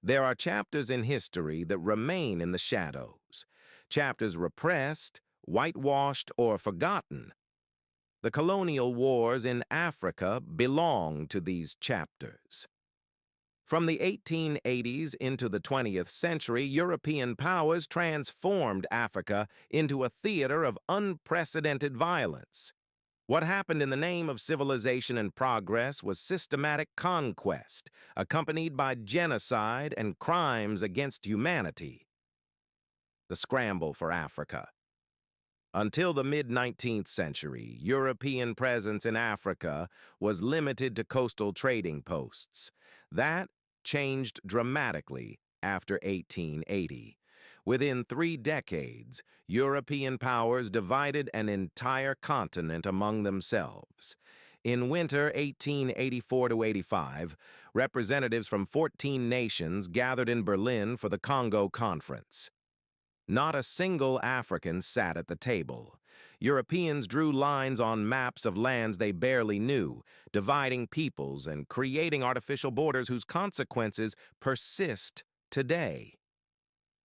There are chapters in history that remain in the shadows, chapters repressed, whitewashed, or forgotten. The colonial wars in Africa belong to these chapters. From the 1880s into the 20th century, European powers transformed Africa into a theater of unprecedented violence. What happened in the name of civilization and progress was systematic conquest, accompanied by genocide and crimes against humanity. The scramble for Africa. Until the mid-19th century, European presence in Africa was limited to coastal trading posts. That changed dramatically after 1880. Within 3 decades, European powers divided an entire continent among themselves. In winter 1884-85, representatives from 14 nations gathered in Berlin for the Congo Conference. Not a single African sat at the table. Europeans drew lines on maps of lands they barely knew, dividing peoples and creating artificial borders whose consequences persist today.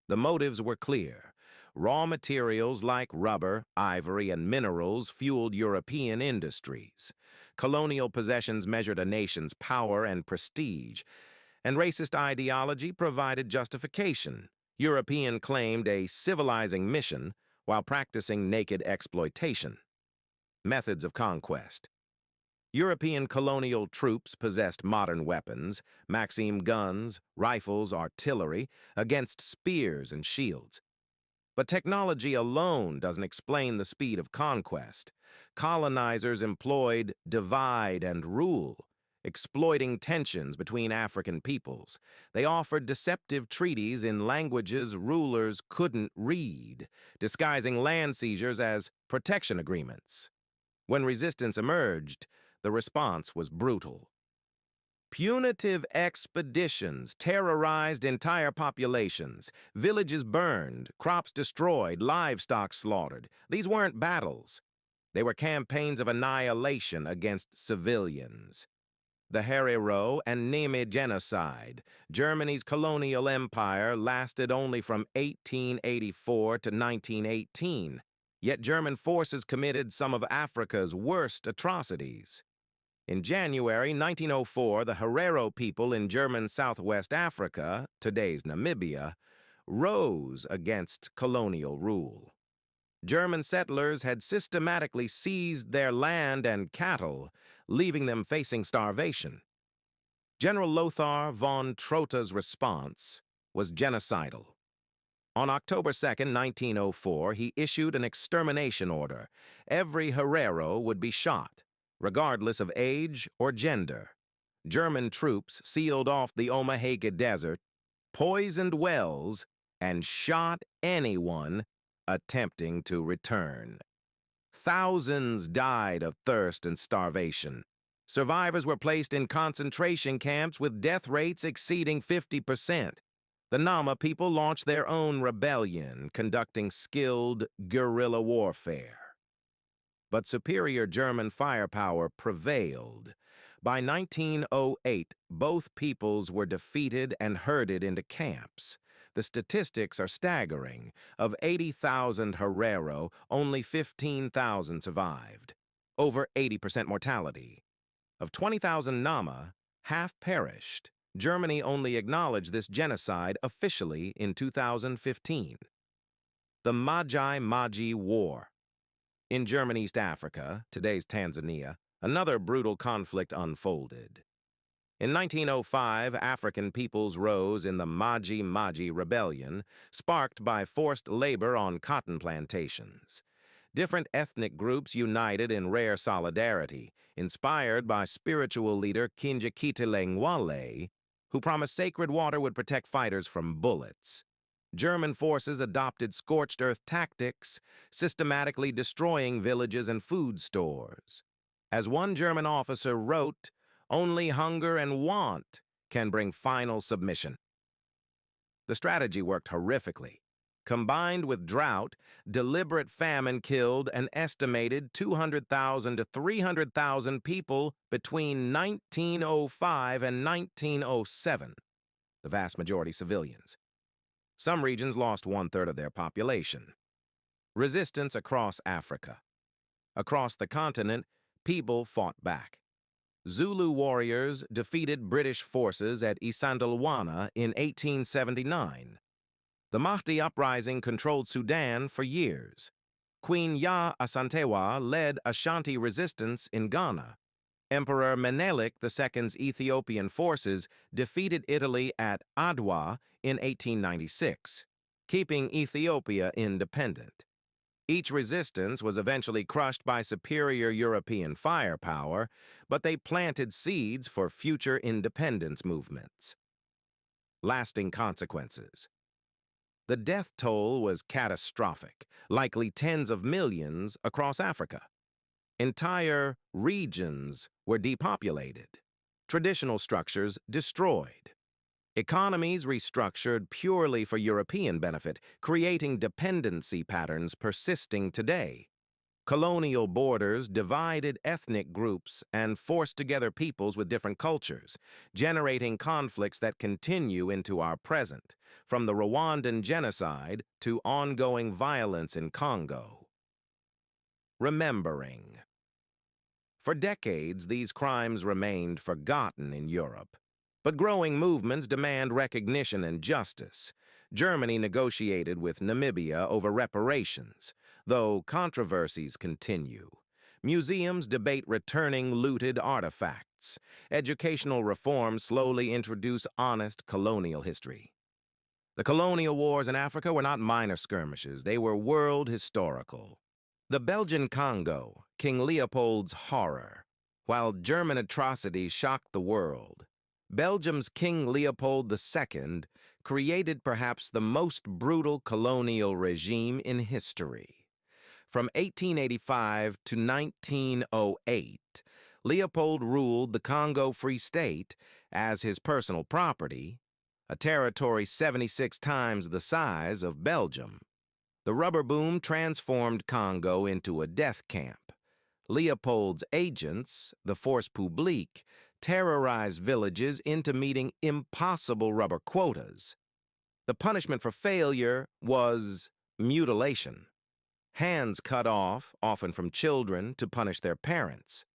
The motives were clear. Raw materials like rubber, ivory, and minerals fueled European industries. Colonial possessions measured a nation's power and prestige, and racist ideology provided justification. European claimed a civilizing mission while practicing naked exploitation. Methods of conquest. European colonial troops possessed modern weapons, Maxim guns, rifles, artillery, against spears and shields. But technology alone doesn't explain the speed of conquest. Colonizers employed divide and rule, exploiting tensions between African peoples. They offered deceptive treaties in languages rulers couldn't read, disguising land seizures as protection agreements. When resistance emerged, the response was brutal. Punitive expeditions terrorized entire populations, villages burned, crops destroyed, livestock slaughtered. These weren't battles. They were campaigns of annihilation against civilians. The Herero and Nemi genocide. Germany's colonial empire lasted only from 1884 to 1918, yet German forces committed some of Africa's worst atrocities. In January 1904, the Herero people in German Southwest Africa, today's Namibia, rose against colonial rule. German settlers had systematically seized their land and cattle, leaving them facing starvation. General Lothar von Trotha's response was genocidal. On October 2, 1904, he issued an extermination order. Every Herero would be shot, regardless of age or gender. German troops sealed off the Omaheke Desert, poisoned wells, and shot anyone attempting to return. Thousands died of thirst and starvation. Survivors were placed in concentration camps with death rates exceeding 50%. The Nama people launched their own rebellion, conducting skilled guerrilla warfare. But superior German firepower prevailed. By 1908, both peoples were defeated and herded into camps. The statistics are staggering. Of 80,000 Herero, only 15,000 survived. Over 80% mortality. Of 20,000 Nama, half perished. Germany only acknowledged this genocide officially in 2015. The Maji-Maji War. In German East Africa, today's Tanzania, another brutal conflict unfolded. In 1905, African peoples rose in the Maji-Maji Rebellion, sparked by forced labor on cotton plantations. Different ethnic groups united in rare solidarity, inspired by spiritual leader Kinjekitile Ngwale, who promised sacred water would protect fighters from bullets. German forces adopted scorched earth tactics, systematically destroying villages and food stores. As one German officer wrote, "Only hunger and want can bring final submission." The strategy worked horrifically. Combined with drought, deliberate famine killed an estimated 200,000 to 300,000 people between 1905 and 1907. the vast majority civilians. Some regions lost one-third of their population. Resistance across Africa. Across the continent, people fought back. Zulu warriors defeated British forces at Isandlwana in 1879. The Mahdi uprising controlled Sudan for years. Queen Ya Asantewa led Ashanti resistance in Ghana. Emperor Menelik II's Ethiopian forces defeated Italy at Adwa in 1896, keeping Ethiopia independent. Each resistance was eventually crushed by superior European firepower, but they planted seeds for future independence movements. Lasting consequences. The death toll was catastrophic, likely tens of millions across Africa. Entire regions were depopulated, traditional structures destroyed. Economies restructured purely for European benefit, creating dependency patterns persisting today. Colonial borders divided ethnic groups and forced together peoples with different cultures, generating conflicts that continue into our present, from the Rwandan genocide to ongoing violence in Congo. Remembering. For decades, these crimes remained forgotten in Europe. But growing movements demand recognition and justice. Germany negotiated with Namibia over reparations, though controversies continue. Museums debate returning looted artifacts. Educational reforms slowly introduce honest colonial history. The colonial wars in Africa were not minor skirmishes, they were world historical. The Belgian Congo, King Leopold's horror. While German atrocities shocked the world, Belgium's King Leopold II created perhaps the most brutal colonial regime in history. From 1885 to 1908, Leopold ruled the Congo Free State as his personal property, a territory 76 times the size of Belgium. The rubber boom transformed Congo into a death camp. Leopold's agents, the Force Publique, terrorized villages into meeting impossible rubber quotas. The punishment for failure was mutilation. Hands cut off, often from children, to punish their parents.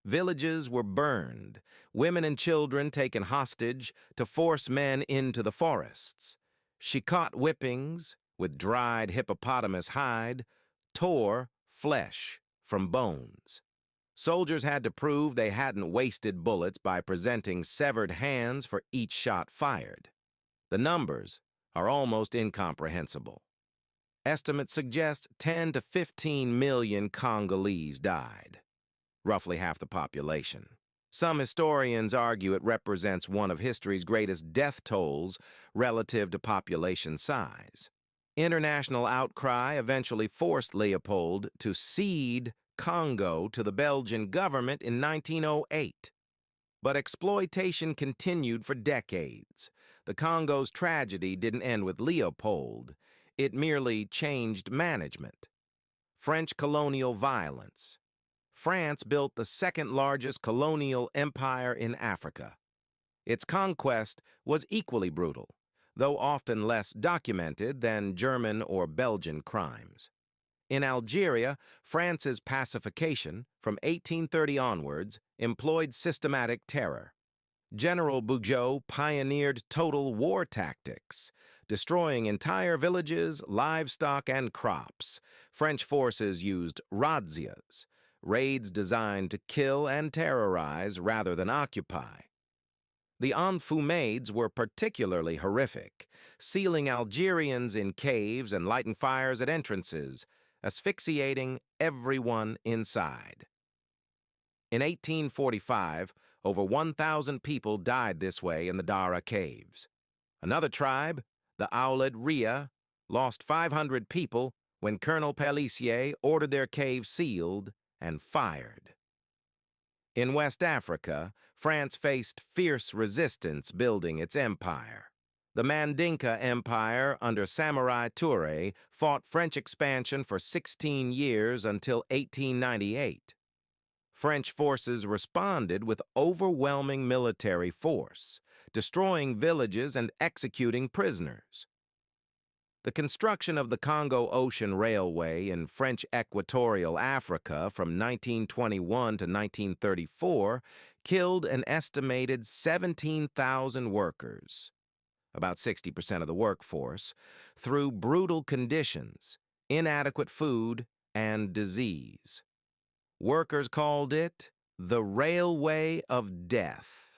Villages were burned, women and children taken hostage to force men into the forests. Shikot whippings, with dried hippopotamus hide, tore flesh from bones. Soldiers had to prove they hadn't wasted bullets by presenting severed hands for each shot fired. The numbers are almost incomprehensible. Estimates suggest 10 to 15 million Congolese died, roughly half the population. Some historians argue it represents one of history's greatest death tolls relative to population size. International outcry eventually forced Leopold to cede Congo to the Belgian government in 1908. But exploitation continued for decades. The Congo's tragedy didn't end with Leopold. It merely changed management. French colonial violence. France built the second-largest colonial empire in Africa. Its conquest was equally brutal, though often less documented than German or Belgian crimes. In Algeria, France's pacification, from 1830 onwards, employed systematic terror. General Bugeaud pioneered total war tactics, destroying entire villages, livestock, and crops. French forces used razzias, raids designed to kill and terrorize rather than occupy. The enfumades were particularly horrific, sealing Algerians in caves and lighting fires at entrances, asphyxiating everyone inside. In 1845, over 1,000 people died this way in the Dara caves. Another tribe, the Ouled Rhea, lost 500 people when Colonel Pélissier ordered their caves sealed and fired. In West Africa, France faced fierce resistance building its empire. The Mandinka Empire under Samurai Touré fought French expansion for 16 years until 1898. French forces responded with overwhelming military force, destroying villages and executing prisoners. The construction of the Congo Ocean Railway in French Equatorial Africa from 1921 to 1934 killed an estimated 17,000 workers, about 60% of the workforce, through brutal conditions, inadequate food, and disease. Workers called it the Railway of Death.